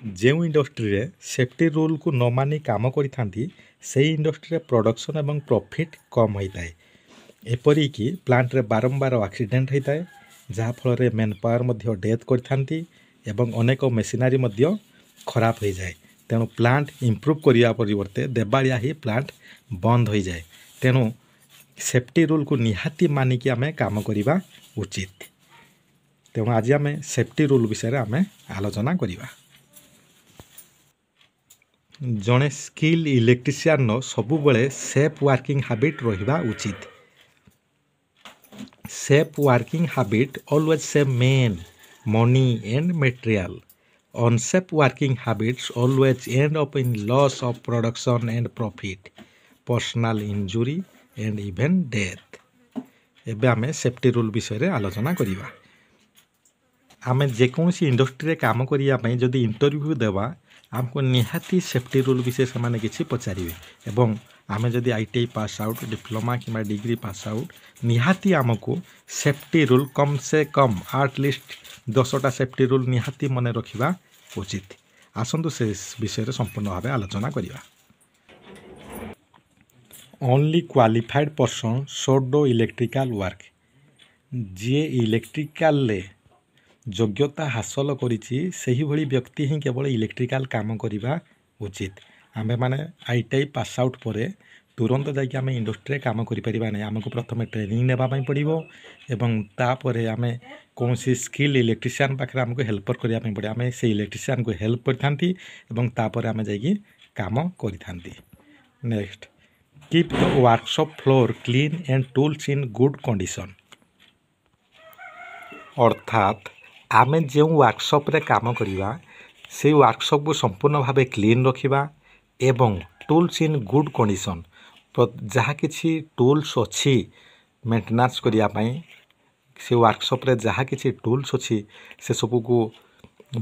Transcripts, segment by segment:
ଯେଉଁ ଇଣ୍ଡଷ୍ଟ୍ରିରେ ସେଫ୍ଟି ରୁଲ୍କୁ ନ ମାନି କାମ କରିଥାନ୍ତି ସେହି ଇଣ୍ଡଷ୍ଟ୍ରିରେ ପ୍ରଡକ୍ସନ୍ ଏବଂ ପ୍ରଫିଟ୍ କମ୍ ହୋଇଥାଏ। ଏପରିକି ପ୍ଲାଣ୍ଟରେ ବାରମ୍ବାର ଆକ୍ସିଡେଣ୍ଟ ହୋଇଥାଏ, ଯାହାଫଳରେ ମେନ୍ ପାୱାର ମଧ୍ୟ ଡେଥ୍ କରିଥାନ୍ତି ଏବଂ ଅନେକ ମେସିନାରୀ ମଧ୍ୟ ଖରାପ ହୋଇଯାଏ। ତେଣୁ ପ୍ଲାଣ୍ଟ ଇମ୍ପ୍ରୁଭ୍ କରିବା ପରିବର୍ତ୍ତେ ଦେବାଳିଆ ହିଁ ପ୍ଲାଣ୍ଟ ବନ୍ଦ ହୋଇଯାଏ। ତେଣୁ ସେଫ୍ଟି ରୁଲ୍କୁ ନିହାତି ମାନିକି ଆମେ କାମ କରିବା ଉଚିତ। ତେଣୁ ଆଜି ଆମେ ସେଫ୍ଟି ରୁଲ୍ ବିଷୟରେ ଆମେ ଆଲୋଚନା କରିବା। ଜଣେ ସ୍କିଲ୍ ଇଲେକ୍ଟ୍ରିସିଆନର ସବୁବେଳେ ସେଫ୍ ୱାର୍କିଂ ହାବିଟ୍ ରହିବା ଉଚିତ। Safe working habit always save men, money and material. Unsafe working habits always end up in loss of production and profit, personal injury and even death. ଏବେ ଆମେ ସେଫ୍ଟି ରୁଲ୍ ବିଷୟରେ ଆଲୋଚନା କରିବା। ଆମେ ଯେକୌଣସି ଇଣ୍ଡଷ୍ଟ୍ରିରେ କାମ କରିବା ପାଇଁ ଯଦି ଇଣ୍ଟରଭ୍ୟୁ ଦେବା ଆମକୁ ନିହାତି ସେଫ୍ଟି ରୁଲ୍ ବିଷୟରେ ସେମାନେ କିଛି ପଚାରିବେ ଏବଂ ଆମେ ଯଦି ITI ପାସ୍ ଆଉଟ୍, ଡିପ୍ଲୋମା କିମ୍ବା ଡିଗ୍ରୀ ପାସ୍ ଆଉଟ୍ ନିହାତି ଆମକୁ ସେଫ୍ଟି ରୁଲ୍ କମ୍ ସେ କମ୍ ଆଟଲିଷ୍ଟ 10ଟା ସେଫ୍ଟି ରୁଲ୍ ନିହାତି ମନେ ରଖିବା ଉଚିତ। ଆସନ୍ତୁ ସେ ବିଷୟରେ ସମ୍ପୂର୍ଣ୍ଣ ଭାବେ ଆଲୋଚନା କରିବା। Only qualified person should do electrical work. ଯିଏ ଇଲେକ୍ଟ୍ରିକାଲରେ ଯୋଗ୍ୟତା ହାସଲ କରିଛି ସେହିଭଳି ବ୍ୟକ୍ତି ହିଁ କେବଳ ଇଲେକ୍ଟ୍ରିକାଲ କାମ କରିବା ଉଚିତ। ଆମେମାନେ ITI ପାସ୍ ଆଉଟ୍ ପରେ ତୁରନ୍ତ ଯାଇକି ଆମେ ଇଣ୍ଡଷ୍ଟ୍ରିରେ କାମ କରିପାରିବା ନାହିଁ। ଆମକୁ ପ୍ରଥମେ ଟ୍ରେନିଂ ନେବା ପାଇଁ ପଡ଼ିବ ଏବଂ ତାପରେ ଆମେ କୌଣସି ସ୍କିଲ୍ ଇଲେକ୍ଟ୍ରିସିଆନ୍ ପାଖରେ ଆମକୁ ହେଲ୍ପର କରିବା ପାଇଁ ପଡ଼ିବ। ଆମେ ସେ ଇଲେକ୍ଟ୍ରିସିଆନ୍କୁ ହେଲ୍ପ କରିଥାନ୍ତି ଏବଂ ତାପରେ ଆମେ ଯାଇକି କାମ କରିଥାନ୍ତି। Next, keep the workshop floor clean and tools in good condition. ଅର୍ଥାତ୍ ଆମେ ଯେଉଁ ୱାର୍କସପ୍ରେ କାମ କରିବା ସେଇ ୱାର୍କସପ୍କୁ ସମ୍ପୂର୍ଣ୍ଣ ଭାବେ କ୍ଲିନ୍ ରଖିବା ଏବଂ ଟୁଲ୍ସ ଇନ୍ ଗୁଡ୍ କଣ୍ଡିସନ୍, ଯାହା କିଛି ଟୁଲ୍ସ ଅଛି ମେଣ୍ଟେନାନ୍ସ କରିବା ପାଇଁ ସେ ୱାର୍କସପ୍ରେ ଯାହା କିଛି ଟୁଲ୍ସ ଅଛି ସେସବୁକୁ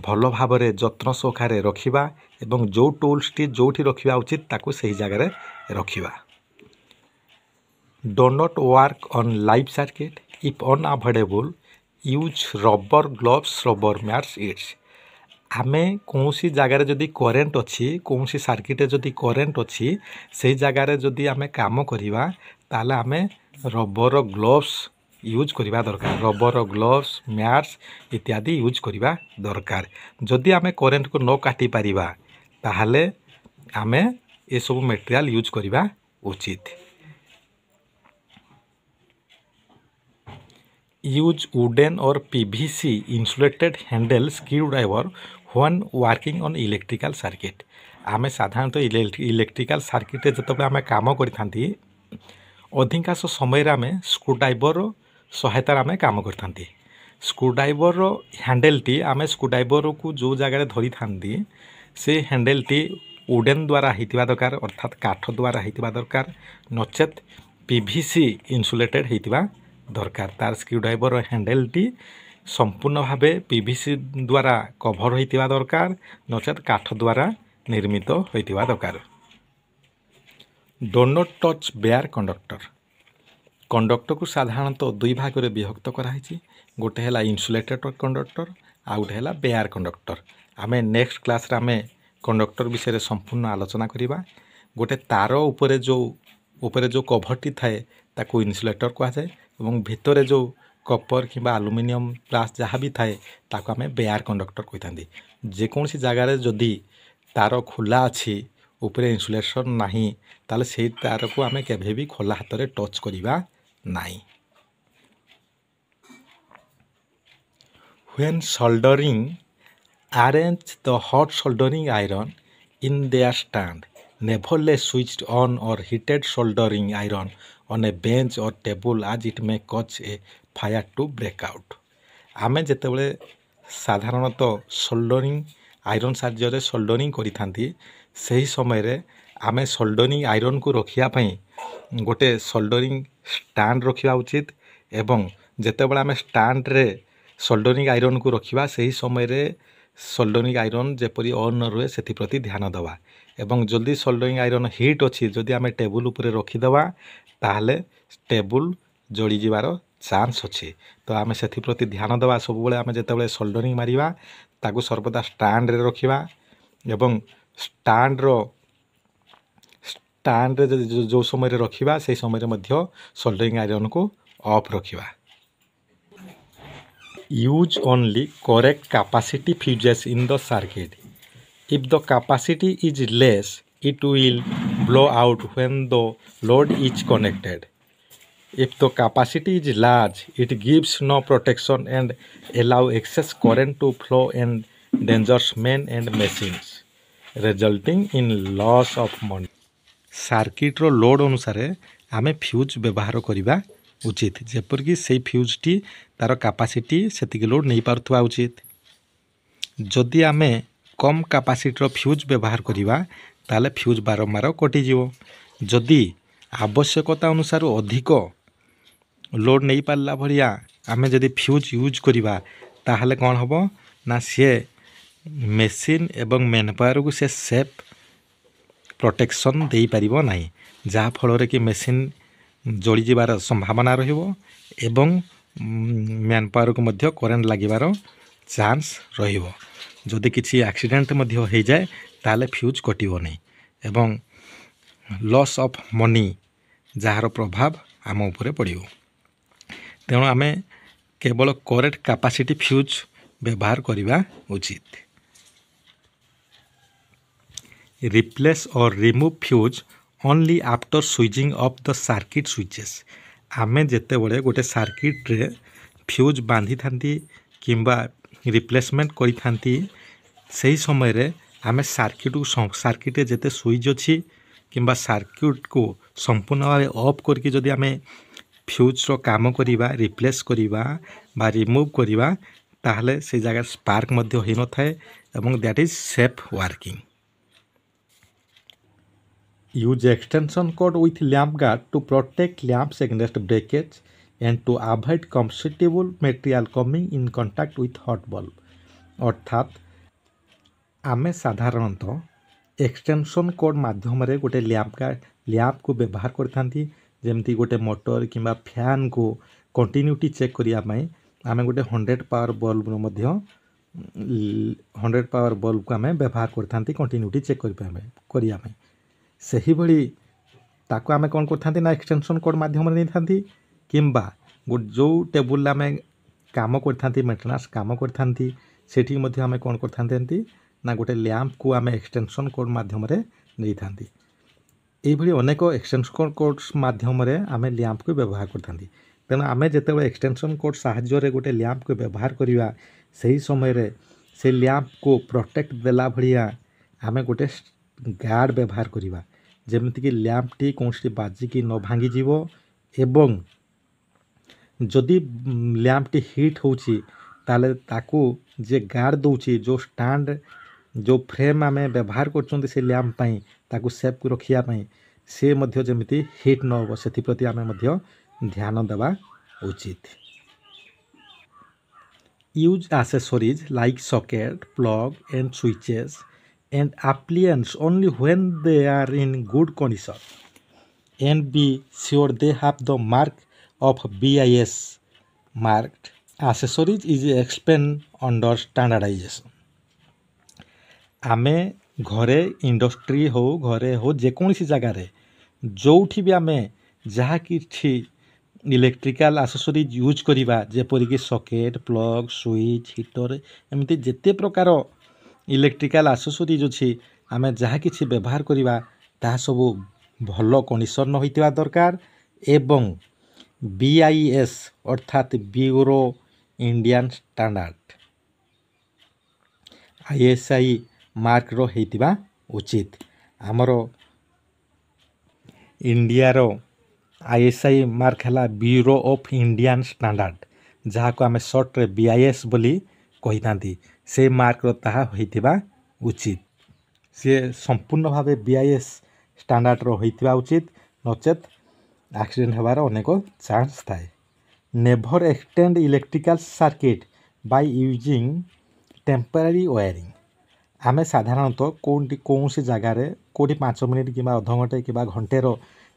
ଭଲ ଭାବରେ ଯତ୍ନ ସହକାରେ ରଖିବା ଏବଂ ଯେଉଁ ଟୁଲ୍ସଟି ଯେଉଁଠି ରଖିବା ଉଚିତ ତାକୁ ସେହି ଜାଗାରେ ରଖିବା। Do not work on live circuit if unavoidable, use rubber gloves, rubber mats its. ଆମେ କୌଣସି ଜାଗାରେ ଯଦି କରେଣ୍ଟ ଅଛି, କୌଣସି ସାର୍କିଟ୍ରେ ଯଦି କରେଣ୍ଟ ଅଛି ସେହି ଜାଗାରେ ଯଦି ଆମେ କାମ କରିବା ତାହେଲେ ଆମେ ରବର ଗ୍ଲୋଭ୍ସ ୟୁଜ୍ କରିବା ଦରକାର। ରବର ଗ୍ଲୋଭ୍ସ, ମ୍ୟାଟ୍ସ ଇତ୍ୟାଦି ୟୁଜ୍ କରିବା ଦରକାର। ଯଦି ଆମେ କରେଣ୍ଟକୁ ନ କାଟିପାରିବା ତାହେଲେ ଆମେ ଏସବୁ ମେଟେରିଆଲ ୟୁଜ୍ କରିବା ଉଚିତ। Use wooden or PVC insulated handle screwdriver when working on electrical circuit. ଆମେ ସାଧାରଣତଃ ଇଲେକ୍ଟ୍ରିକାଲ ସାର୍କିଟ୍ରେ ଯେତେବେଳେ ଆମେ କାମ କରିଥାନ୍ତି ଅଧିକାଂଶ ସମୟରେ ଆମେ ସ୍କ୍ରୁଡ୍ରାଇଭର ସହାୟତାରେ ଆମେ କାମ କରିଥାନ୍ତି। ସ୍କ୍ରୁଡ୍ରାଇଭରର ହ୍ୟାଣ୍ଡେଲଟି ଆମେ ସ୍କ୍ରୁଡ୍ରାଇଭରକୁ ଯେଉଁ ଜାଗାରେ ଧରିଥାନ୍ତି ସେ ହ୍ୟାଣ୍ଡେଲଟି ଉଡେନ୍ ଦ୍ୱାରା ହେଇଥିବା ଦରକାର, ଅର୍ଥାତ୍ କାଠ ଦ୍ୱାରା ହେଇଥିବା ଦରକାର, ନଚେତ୍ PVC ଇନ୍ସୁଲେଟେଡ୍ ହେଇଥିବା ଦରକାର। ତାର ସ୍କ୍ରୁଡ୍ରାଇଭର ହ୍ୟାଣ୍ଡେଲଟି ସମ୍ପୂର୍ଣ୍ଣ ଭାବେ PVC ଦ୍ୱାରା କଭର ହୋଇଥିବା ଦରକାର, ନଚେତ୍ କାଠ ଦ୍ୱାରା ନିର୍ମିତ ହୋଇଥିବା ଦରକାର। Do not touch bare conductor. କଣ୍ଡକ୍ଟରକୁ ସାଧାରଣତଃ ଦୁଇ ଭାଗରେ ବିଭକ୍ତ କରାହେଇଛି। ଗୋଟେ ହେଲା ଇନ୍ସୁଲେଟେଡ୍ କଣ୍ଡକ୍ଟର ଆଉ ଗୋଟେ ହେଲା ବେୟାର କଣ୍ଡକ୍ଟର। ଆମେ ନେକ୍ସଟ କ୍ଲାସରେ ଆମେ କଣ୍ଡକ୍ଟର ବିଷୟରେ ସମ୍ପୂର୍ଣ୍ଣ ଆଲୋଚନା କରିବା। ଗୋଟେ ତାର ଉପରେ ଯେଉଁ କଭରଟି ଥାଏ ତାକୁ ଇନ୍ସୁଲେଟର କୁହାଯାଏ ଏବଂ ଭିତରେ ଯେଉଁ କପର କିମ୍ବା ଆଲୁମିନିୟମ ଗ୍ଲାସ୍ ଯାହା ବି ଥାଏ ତାକୁ ଆମେ ବେୟାର କଣ୍ଡକ୍ଟର କହିଥାନ୍ତି। ଯେକୌଣସି ଜାଗାରେ ଯଦି ତାର ଖୋଲା ଅଛି ଉପରେ ଇନ୍ସୁଲେସନ୍ ନାହିଁ ତାହେଲେ ସେଇ ତାରକୁ ଆମେ କେବେ ବି ଖୋଲା ହାତରେ ଟଚ୍ କରିବା ନାହିଁ। When soldering, arrange the hot soldering iron in their stand. Never lay switched on or heated soldering iron on a bench or table as it may cause a fire to break out. ଆମେ ଯେତେବେଳେ ସାଧାରଣତଃ ସୋଲ୍ଡରିଂ iron ସାହାଯ୍ୟରେ ସୋଲ୍ଡରିଂ କରିଥାନ୍ତି ସେହି ସମୟରେ ଆମେ ସୋଲ୍ଡରିଂ ଆଇରନ୍କୁ ରଖିବା ପାଇଁ ଗୋଟେ ସୋଲ୍ଡରିଂ ଷ୍ଟାଣ୍ଡ ରଖିବା ଉଚିତ ଏବଂ ଯେତେବେଳେ ଆମେ ଷ୍ଟାଣ୍ଡରେ ସୋଲ୍ଡରିଂ ଆଇରନ୍କୁ ରଖିବା ସେହି ସମୟରେ ସୋଲ୍ଡରିଂ ଆଇରନ୍ ଯେପରି ଅନ୍ ନ ରୁହେ ସେଥିପ୍ରତି ଧ୍ୟାନ ଦେବା ଏବଂ ଯଦି ସୋଲ୍ଡରିଂ ଆଇରନ୍ ହିଟ୍ ଅଛି ଯଦି ଆମେ ଟେବୁଲ ଉପରେ ରଖିଦେବା ତାହେଲେ ଟେବୁଲ ଜଳିଯିବାର ଚାନ୍ସ ଅଛି। ତ ଆମେ ସେଥିପ୍ରତି ଧ୍ୟାନ ଦେବା। ସବୁବେଳେ ଆମେ ଯେତେବେଳେ ସୋଲ୍ଡରିଂ ମାରିବା ତାକୁ ସର୍ବଦା ଷ୍ଟାଣ୍ଡରେ ରଖିବା एवं स्टाण्ड जो समय रखा से समय सोल्डरिंग आयरन को ऑफ रखा। Use only correct capacity fuses in the circuit. If the capacity is less it will blow out when the load is connected. If the capacity is large, it gives no protection and allow excess current to flow and dangers men and machines, resulting in loss of money. Circuit रो load अनुसार आमे fuse व्यवहार करवा उचित, जेपरिक से फ्यूजटी तार capacity सेतिक load नहीं पारुथवा उचित। जदि आमे कम कैपेसिटी रो फ्यूज व्यवहार करवा ताले फ्यूज बारंबार कटिଯିव। जदि आवश्यकता अनुसार अधिक लोड नहीं पारला भलिया आमे जदि फ्यूज यूज करवा ताहले कौन हम ना सी मेसीन एवं मैनपावर को से सेफ प्रोटेक्शन दे पारिबो नाही, जहाँ फल कि मेसीन जली जिबार संभावना रहिबो एवं मैनपावर को मध्य करेंट लागिबार चांस रहिबो। जदि किसी एक्सीडेंट मध्य हो जाए ताले फ्यूज कटिबो नहीं एवं लॉस ऑफ मनी जार प्रभाव आम उपरे पड़िबो। तेणु आमे केवल करेक्ट कैपेसिटी फ्यूज व्यवहार करवा उचित। रिप्लेस और remove fuse only after switching off the circuit switches. आमे जेते बड़े गोटे सर्किट रे फ्यूज बांधी थांती किंबा रिप्लेसमेंट करी थांती सही समय रे आमे सर्किट जेते स्विच अच्छी किंबा सर्किट को संपूर्ण भाव ऑफ करके जदि आमे फ्यूज रो काम करिबा रिप्लेस करिबा बा रिमूव करिबा ताहले से जगह स्पार्क मध्य होई न थाए एवं that is safe working. Use extension cord with lamp guard to protect lamps against breakage and to avoid combustible material coming in contact with hot bulb. अर्थात आमे साधारणतः एक्सटेंशन कोड माध्यम रे गोटे लैंप को व्यवहार करथांती, जेमती गोटे मोटर किंबा फैन को कंटिन्यूटी चेक करिया पई आमे गोटे 100 पावर बल्ब रो मध्य 100 पावर बल्ब को आमे व्यवहार करथांती कंटिन्यूटी चेक करिया पई। सही भली ताको आमे कोन करथांती ना एक्सटेंशन कोड माध्यम रे नै थांती किंबा जो टेबुल आमे काम करथांती मेंटेनेंस काम करथांती सेठी मध्य आमे कोन करथांती ना गोटे लैंप को आमे एक्सटेंशन कोड माध्यम रे नै थांती। एई भली अनेक एक्सटेंशन कोड माध्यम रे आमे लैंप को व्यवहार करथांती। तेना आमे जेतेबेले एक्सटेंशन कोड साहाय्य रे गोटे लैंप को व्यवहार करिवा सही समय रे से लैंप को प्रोटेक्ट देला भलिया आमे गोटे गार्ड व्यवहार करिवा, जेमति कि लैंप टी कोनसी बाजी की न भांगी जीवो एवं जदि लैंप टी हीट होउची ताले ताकू जे गार्ड दोउची जो स्टैंड जो फ्रेम आमे व्यवहार करछोंती से लैंप पई ताकू सेफ को रखिया पई से मध्य जेमिति हीट न हो सेति प्रति आमे मध्य ध्यान देवा उचित। Use accessories like socket plug and switches and appliances only when they are in good condition and be sure they have the mark of BIS marked. Accessories is explained under standardization. आमे घरे industry हो घरे हो जेकोसी जगार जोठी भी आमे जहाँ कि इलेक्ट्रिकल एक्सेसरीज यूज करिबा जेपरिक सॉकेट प्लग स्विच हीटर एमती जेते प्रकार इलेक्ट्रिकल एक्सेसरीज अच्छी आमे जहाँ किसी व्यवहार करिबा ता सब भल कंडीशन होइतिबा दरकार एवं BIS अर्थात bureau Indian standard ISI mark रो हेतिबा उचित। आमर इंडिया रो ISI मार्क है ब्यूरो ऑफ इंडियन स्टैंडर्ड जहाँ को आमे शॉर्ट रे BIS बोली कही थांती से मार्क रो ताहा होइतिबा उचित। से संपूर्ण भावे BIS स्टैंडर्ड रो होइतिबा उचित, नचेत एक्सीडेंट होबार अनेक चांस थाए। Never extend electrical circuit by using temporary wiring. आमे साधारणतः कौन सी जगार कोटी 5 मिनिट कि अध घंटे कि घंटे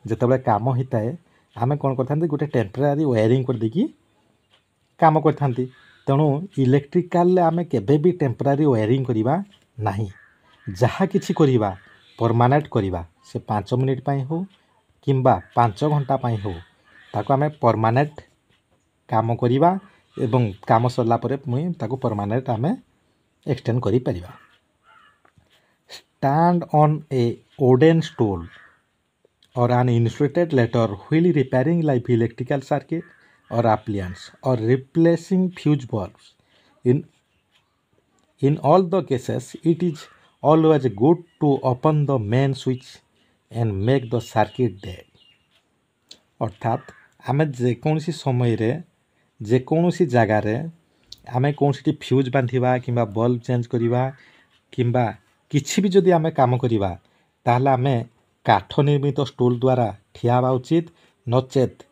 जितेबाला काम होता है आमे कौन करते गोटे टेम्पररी वायरिंग कर देकी काम करते। तेणु इलेक्ट्रिकाल आमे केबे भी टेम्पररी वायरिंग करिबा नाही। ଯାହା କିଛି କରିବା परमानेंट କରିବା से 5 मिनिट ପାଇଁ हो किंबा 5 घंटा ପାଇଁ हो ताको आमे परमानेंट काम करिबा एवं काम सरला परे मुई ताको परमानेंट आमे एक्सटेंड करि परिबा। Stand on a wooden stool or an insulated ladder while repairing live electrical circuit or appliance or replacing fuse bulbs. In all the cases, it is always good to open the main switch and make the circuit dead. अर्थात आमे जेकोसी समय रे जेकोसी जगार आमे कोनसी fuse बांधिबा किंबा bulb change करिबा किंबा किछि भी जदि आमे काम करिबा ताहले आमे काठ निर्मित स्टूल द्वारा ठिया उचित नचेत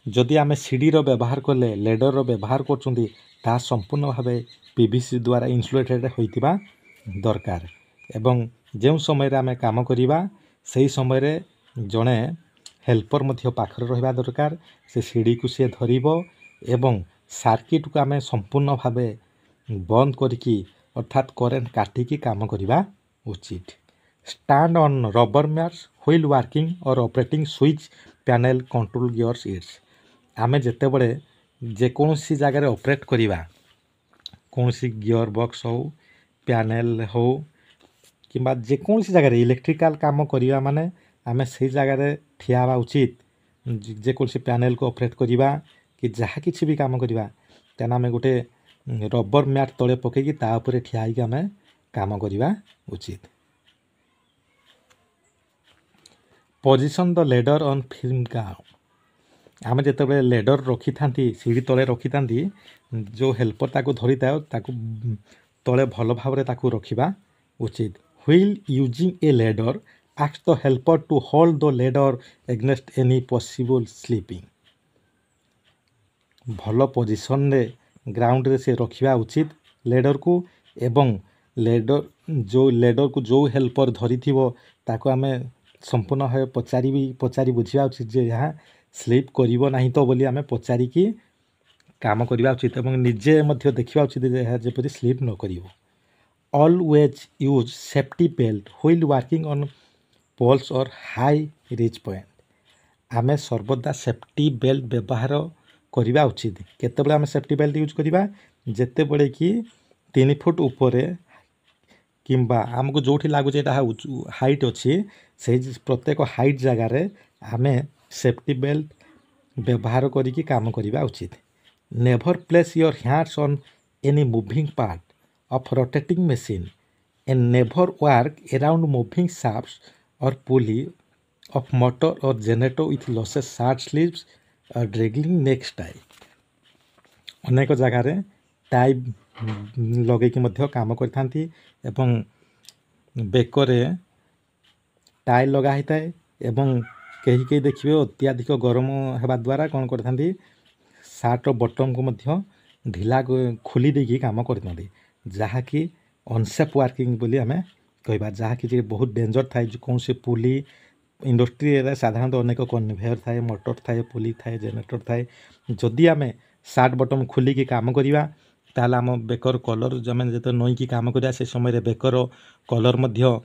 जदि आमे सीढ़ी रो व्यवहार कले लेडर रो व्यवहार करचुंदी ता संपूर्ण भावे पीवीसी द्वारा इंसुलेटेड होइतिबा दरकार एवं जेउ समय रे आमे काम करिबा सेही समय रे जणे हेल्पर मध्य पाखर रहिबा दरकार से सीढ़ी को से धरिबो एवं सर्किट को आमे संपूर्ण भावे बंद करिकी अर्थात करेंट काटिकी काम करिबा उचित। Stand on rubber mats while working or operating switch panel control gears its आमे जेते बड़े जे कोनसी जगह रे ऑपरेट करिबा कोनसी गियर बॉक्स हो पैनल हो किंबा जे कोनसी जगह रे इलेक्ट्रिकल काम करिबा माने आमे सही जगह रे ठियाबा उचित जे कोनसी पैनल को ऑपरेट करिबा कि जहा किछि भी काम करिबा तेना आमे गोटे रबर मैट तळे पकेकी ता ऊपर ठियाई के आमे काम करिबा उचित। Position the ladder on film ground आमे जेते लेडर रखी थांती सीढ़ी तले रखी थांती जो हेल्पर ताको धरी थाओ ताको तले भल भाव ताको रखिबा उचित। While using a ladder ask the helper to hold the ladder against any possible slipping भल पोजिशन रे ग्राउंड रे से रखिबा उचित लेडर को एवं लेडर को जो हेल्पर धरी थिबो ताको आमे संपूर्ण भाव पचारि बुझा उचित जे यहाँ स्लीप करिवो नहीं तो बोली आमे पचारि की काम करिबा उचित एवं निजे मध्य देखिबा उचित जे यहाँ जेपरि स्लीप न करिवो। Always use safety belt while working on poles और हाई रिच पॉइंट आमे सर्वदा सेफ्टी बेल्ट व्यवहार करिबा उचित केतेबेले आमे सेफ्टी बेल्ट यूज करिबा जेते बड़े कि 3 फुट ऊपर किंबा आमको जोठी लागुचे हाइट अच्छी से प्रत्येक हाइट जगार आमे सेफ्टी बेल्ट व्यवहार करिकी काम करिबा उचित। Never place your hands on any moving part of rotating machine and never work around moving shafts और पुली ऑफ मोटर और generator with losses short sleeves और ड्रैगलिंग नेक्स्ट टाई अनेक जगार टाई लगे कि मध्य काम करथांती एवं बेकरे टाई लगा ही थाए एवं कहीं कहीं देखिए अत्याधिक गरम हेबा द्वारा कौन करथांती सार्ट बटन को मध्य ढिला खोली देकी काम करथांती जहा कि अनसेफ वर्किंग बोली आमे कहबा जहा कि बहुत डेंजर थाए कौन से पुली इंडस्ट्री रे साधारणतः अनेक कन्वेयर थाए मोटर थाए पुली थाए जनरेटर थाए जदि आमे सार्ट बटन खोली की काम करिबा ताला आम बेकर कलर जमे जो नई की काम करिया से समय बेकर कलर मध्य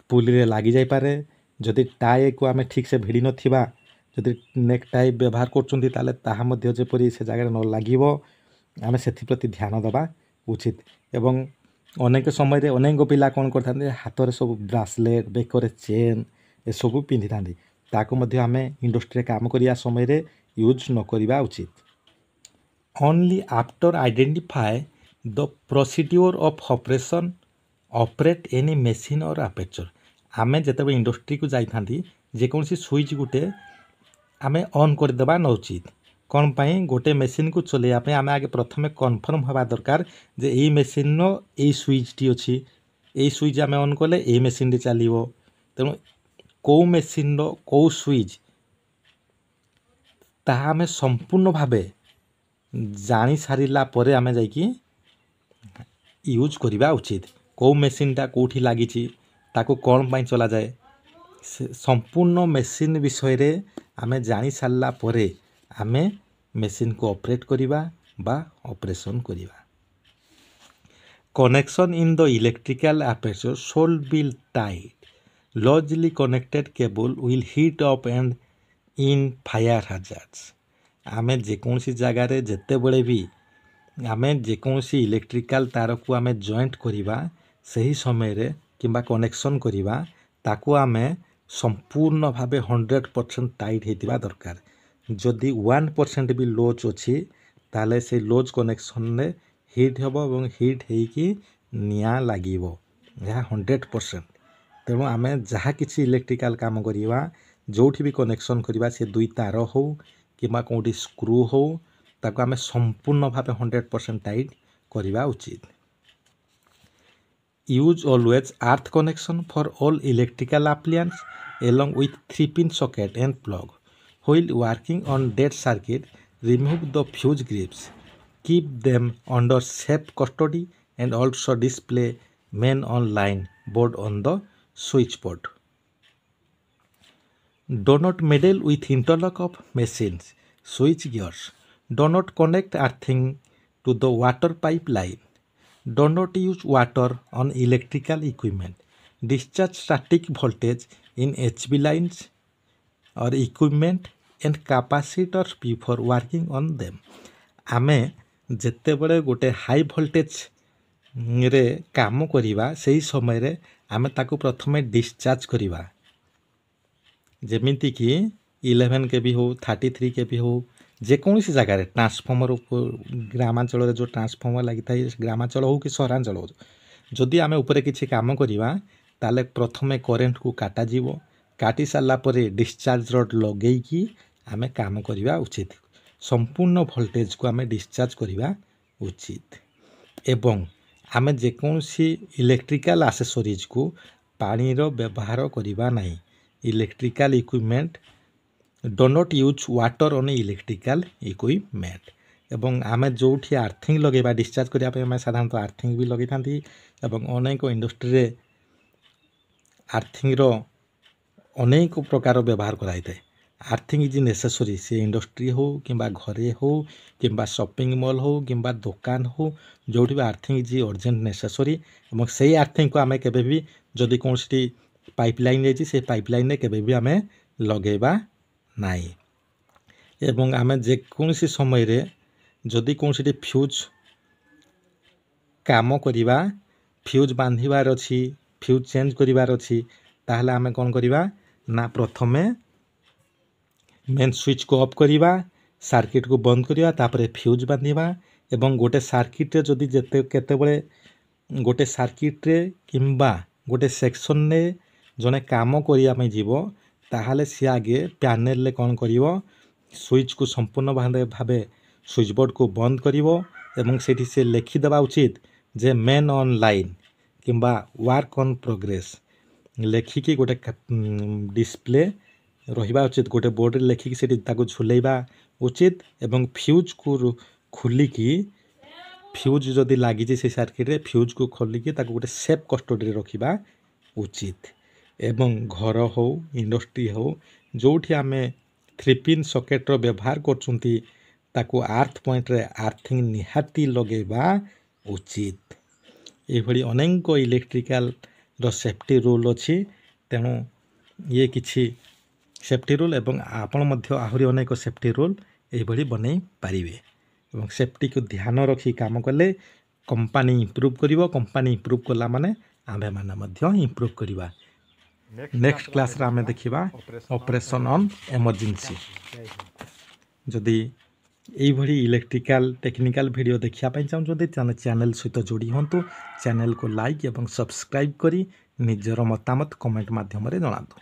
पुली रे लागी जाई पारे जदि टाई को आमे ठीक से भिड़ी नथिबा जदि नेक टाई व्यवहार करचुंती ताले ताहा मध्य जेपरि से जगह न लागिवो आमे सेथि प्रति ध्यान देबा उचित एवं अनेक समय रे अनेक पिला कोन करथांते हाथ रे सब ब्रासलेट बेकर चेन ए सब पिंधि थांती ताको मध्य आमे इंडस्ट्री काम करिया समय रे यूज न करिबा उचित। Only after identify the procedure of operation operate any machine और अपर्चर आमे जेते इंडस्ट्री को जाई थांती जेकोसी स्विच गुटे आमे ऑन कर देबा न उचित कौन पाई गोटे मशीन को चलेया पे आमे आगे प्रथमे कन्फर्म हवा दरकार जे एई मशीन नो एई स्विच टी अछि एई स्विच आमे ऑन कले एई मशीन रे चलिवो तेणु को मशीन रो को स्विच ताहा आमे संपूर्ण भावे जानी सारिला परे आमे जाई कि यूज करिबा उचित को मशीन टा कोठी लागिची ताको कौन पाई चला जाए संपूर्ण मशीन विषय रे आमे जानी सारला परे आमे मशीन को ऑपरेट करिबा बा ऑपरेशन करिबा। connection in the electrical apparatus should be tight. Loosely connected cable will heat up and in fire hazards. आमे जेकोसी जगार जितेबले भी आमे जेकोसी इलेक्ट्रिकल तार को आमे जॉइंट करिबा सही समय रे किंबा कनेक्शन करिबा ताकू आमे संपूर्ण भावे 100% टाइट हेतिबा दरकार। जदि 1% भी लूज अछि ताले से लूज कनेक्शन ने हिट हेबो एवं हिट हेकी निया लागिबो या 100%। तेणु आमे जहाँ किसी इलेक्ट्रिकल काम करिबा जोठी भी कनेक्शन करिबा से दुई तार हो किंबा कोठी स्क्रू हो ताको आमे संपूर्ण भावे 100% टाइट करिबा उचित। Use always earth connection for all electrical appliances along with 3-pin socket and plug. While working on dead circuit, remove the fuse grips. Keep them under safe custody and also display main online board on the switchboard. Do not meddle with interlock of machines, switch gears. Do not connect earthing to the water pipeline. Do not use water on electrical equipment. Discharge static voltage in HV lines or equipment and capacitors before working on them. आमे जेते बड़े गोटे high voltage रे काम करिबा सही समय रे आमे ताकू प्रथमे डिस्चार्ज करिबा जेमिति कि 11 केवी हो 33 केवी हो जे कोनसी जगह रे ट्रांसफार्मर ग्रामांचल रे जो ट्रांसफार्मर लागि थाई ग्रामांचल हो कि शहरांचल हो जदि आमे ऊपर किछि काम करिबा ताले प्रथमे करंट को काटा जीवो काटी साला परे डिस्चार्ज रड लगेई कि आमे काम करिबा उचित। संपूर्ण वोल्टेज को आमे डिस्चार्ज करिबा उचित एवं आमे जे कोनसी इलेक्ट्रिकल एक्सेसरीज को पानी रो व्यवहार करिबा नाही। Electrical equipment do not use water on electrical equipment एवं आमे जोठी आर्थिंग लगेबा डिस्चार्ज करिया पे आमे साधारणतः आर्थिंग भी लगै थांती एवं अनेक इंडस्ट्री रे आर्थिंग रो अनेक प्रकार व्यवहार कराई थाए। आर्थिंग इज नेसेसरी से इंडस्ट्री हो किंबा घरे हो किंबा शॉपिंग मॉल हो किंबा दुकान हो जोठी भी आर्थिंग इज अर्जेंट नेसेसरी एवं सही आर्थिंग को आमे केबे भी जदि कोनसी पाइपलाइन जे से पाइपलाइन ने केबे भी आमे लगेबा नाही एवं आमे जे कोनसी समय रे जदि कोनसी फ्यूज काम करिबा फ्यूज बांधिबार अछि फ्यूज चेंज करिबार अछि ताहले आमे कोन करिबा ना प्रथमे मेन स्विच को ऑफ करिबा सर्किट को बंद करिबा तापरे फ्यूज बांधिबा एवं गोटे सर्किट रे जदि जेते केते बळे गोटे सर्किट रे किंबा गोटे सेक्शन ने जने काम करिया में जीवो ताहाले सी आगे पैनल ले कोन करिवो स्विच को संपूर्ण भावे स्विच बोर्ड को बंद करिवो एवं सेठी से लिखि देबा उचित जे मेन ऑन लाइन किंबा वर्क ऑन प्रोग्रेस लेखिकी गोटे डिस्प्ले रहिबा उचित गोटे बोर्ड रे लेखिकी सेठी ताको झुलेबा उचित एवं फ्यूज को खुलिकी फ्यूज जदि लागि जे से सर्किट रे फ्यूज को खोलिकी ताको गोटे सेफ कस्टडी रे रखिबा उचित एवं घर हो इंडस्ट्री हो जोठी आमे 3-पिन सॉकेट रो व्यवहार करचुंती ताको अर्थ पॉइंट रे आर्थिंग निहाती लगेबा उचित। ए भली अनेक इलेक्ट्रिकल रो सेफ्टी रूल अछि तेणु ये किछि सेफ्टी रूल एवं आपण मध्य आहुरी अनेक सेफ्टी रूल ए भली बनै पारिबे एवं सेफ्टी को ध्यान रखी काम कले कंपनी इंप्रूव करिवो कंपनी इंप्रूव कला माने आमे माने मध्य इंप्रूव करिबा। नेक्स्ट क्लास रे आमे देखिबा ऑपरेशन ऑन इमरजेंसी। जदि एई भली इलेक्ट्रिकल टेक्निकल वीडियो देखिया पय चाहू जदि चैनल सहित जोड़ी होंतु चैनल को लाइक एवं सब्सक्राइब करी निजर मतामत कमेंट माध्यम रे जणातु।